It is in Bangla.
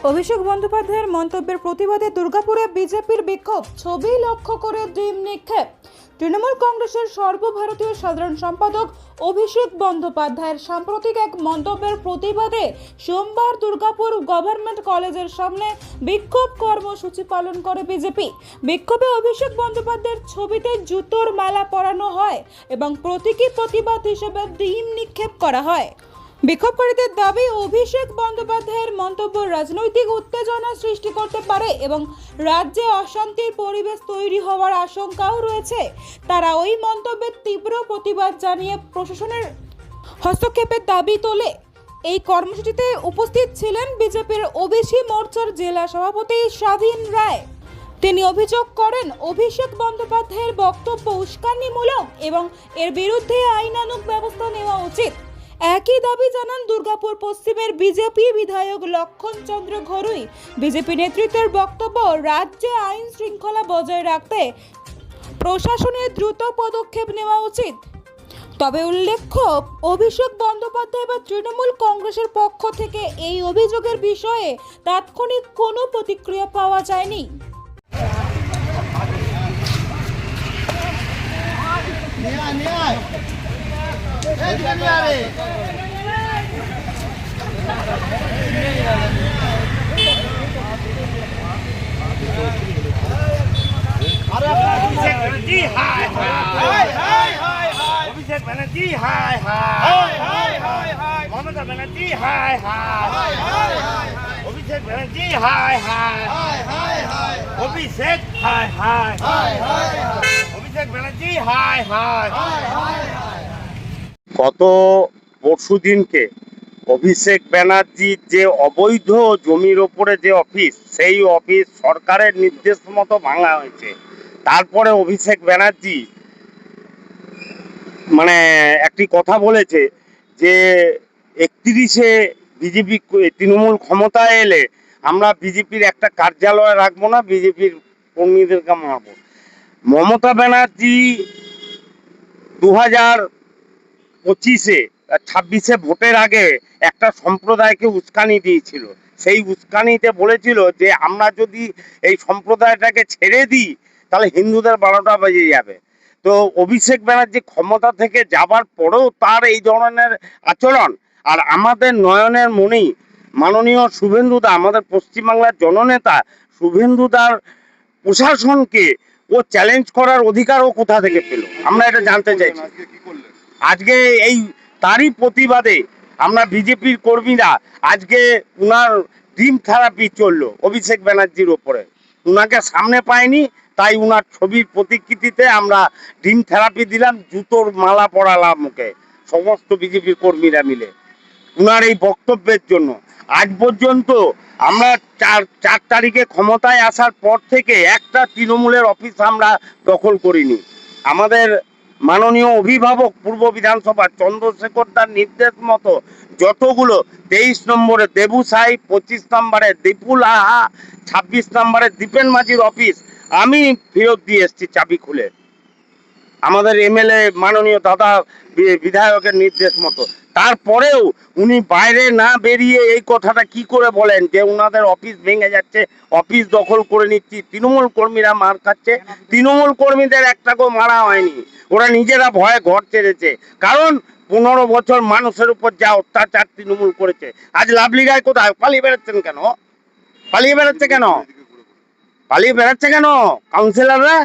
অভিষেক বন্দ্যোপাধ্যায়ের মন্তব্যের প্রতিবাদে দুর্গাপুরে বিজেপির বিক্ষোভ, ছবি লক্ষ্য করে ডিম নিক্ষেপ। তৃণমূল কংগ্রেসের সর্বভারতীয় সাধারণ সম্পাদক অভিষেক বন্দ্যোপাধ্যায়ের সাম্প্রতিক এক মন্তব্যের প্রতিবাদে সোমবার দুর্গাপুর গভর্নমেন্ট কলেজের সামনে বিক্ষোভ কর্মসূচি পালন করে বিজেপি। বিক্ষোভে অভিষেক বন্দ্যোপাধ্যায়ের ছবিতে জুতোর মালা পরানো হয় এবং প্রতীকী প্রতিবাদ হিসেবে ডিম নিক্ষেপ করা হয়। বিক্ষোভকারীদের দাবি, অভিষেক বন্দ্যোপাধ্যায়ের মন্তব্য রাজনৈতিক উত্তেজনা সৃষ্টি করতে পারে এবং রাজ্যে অশান্তির পরিবেশ তৈরি হওয়ার আশঙ্কাও রয়েছে। তারা ওই মন্তব্যের তীব্র প্রতিবাদ জানিয়ে প্রশাসনের হস্তক্ষেপের দাবি তোলে। এই কর্মসূচিতে উপস্থিত ছিলেন বিজেপির ওবিসি মোর্চার জেলা সভাপতি স্বাধীন রায়। তিনি অভিযোগ করেন, অভিষেক বন্দ্যোপাধ্যায়ের বক্তব্য উস্কানিমূলক এবং এর বিরুদ্ধে আইনানুগ ব্যবস্থা নেওয়া উচিত। একই দাবি জানান দুর্গাপুর পশ্চিমের বিজেপি বিধায়ক লক্ষণ চন্দ্র ঘরুই। বিজেপি নেতৃত্বের বক্তব্য, রাজ্যে আইন শৃঙ্খলা বজায় রাখতে প্রশাসনের দ্রুত পদক্ষেপ নেওয়া উচিত। তবে উল্লেখ্য, অভিষেক বন্দ্যোপাধ্যায় বা তৃণমূল কংগ্রেসের পক্ষ থেকে এই অভিযোগের বিষয়ে তাৎক্ষণিক কোনো প্রতিক্রিয়া পাওয়া যায়নি। অভিষেক ব্যানার্জি হাই হাই, মমতা ব্যানার্জি হাই হাই, অভিষেক ব্যানার্জি হাই হাই, অভিষেক হাই হাই, অভিষেক ব্যানার্জি হাই হাই। গত পরশুদিনকে অভিষেক ব্যানার্জির যে অবৈধ জমির ওপরে যে অফিস, সেই অফিস সরকারের নির্দেশ মতো ভাঙা হয়েছে। তারপরে অভিষেক ব্যানার্জি একটি কথা বলেছে যে 31-এ বিজেপি তৃণমূল ক্ষমতায় এলে আমরা বিজেপির একটা কার্যালয় রাখবো না, বিজেপির কর্মীদেরকে মারবো। মমতা ব্যানার্জি 2025-26 ভোটের আগে একটা সম্প্রদায়কে উস্কানি দিয়েছিল। সেই উস্কানিতে বলেছিল যে আমরা যদি এই সম্প্রদায়টাকে ছেড়ে দিই তাহলে হিন্দুদের 12টা বেজে যাবে। তো অভিষেক ব্যানার্জি ক্ষমতা থেকে যাবার পরেও তার এই ধরনের আচরণ, আর আমাদের নয়নের মণি মাননীয় শুভেন্দুদা, আমাদের পশ্চিমবাংলার জননেতা শুভেন্দুদার প্রশাসনকে ও চ্যালেঞ্জ করার অধিকারও কোথা থেকে পেল, আমরা এটা জানতে চাইছি। আজকে এই তারই প্রতিবাদে আমরা বিজেপির কর্মীরা আজকে উনার ডিম থেরাপি চললো অভিষেক ব্যানার্জির ওপরে। উনাকে সামনে পাইনি, তাই উনার ছবির প্রতিকৃতিতে আমরা ডিম থেরাপি দিলাম, জুতোর মালা পরালাম মুখে সমস্ত বিজেপির কর্মীরা মিলে উনার এই বক্তব্যের জন্য। আজ পর্যন্ত আমরা 4 তারিখে ক্ষমতায় আসার পর থেকে একটা তৃণমূলের অফিস আমরা দখল করিনি। আমাদের মাননীয় অভিভাবক পূর্ব বিধানসভা চন্দ্রশেখর দার নির্দেশ মতো যতগুলো 23 নম্বরে দেবু সাই, 25 নম্বরে দীপুল আহা, 26 নম্বরে দীপেন মাঝির অফিস আমি ফেরত দিয়ে এসেছি চাবি খুলে, আমাদের এমএলএ মাননীয় দাদা বিধায়কের নির্দেশ মতো। তারপরেও উনি বাইরে না বেরিয়ে এই কথাটা কি করে বলেন যে উনাদের অফিস ভেঙে যাচ্ছে, অফিস দখল করে নিচ্ছি, তৃণমূল কর্মীরা মার খাচ্ছে? তৃণমূল কর্মীদের একটাকেও মারা হয়নি, ওরা নিজেরা ভয়ে ঘর ছেড়েছে। কারণ 15 বছর মানুষের উপর যা অত্যাচার তৃণমূল করেছে। আজ লাভলি গায়ে কোথায় পালিয়ে বেড়াচ্ছেন কেন? পালিয়ে বেড়াচ্ছে কেন কাউন্সিলররা?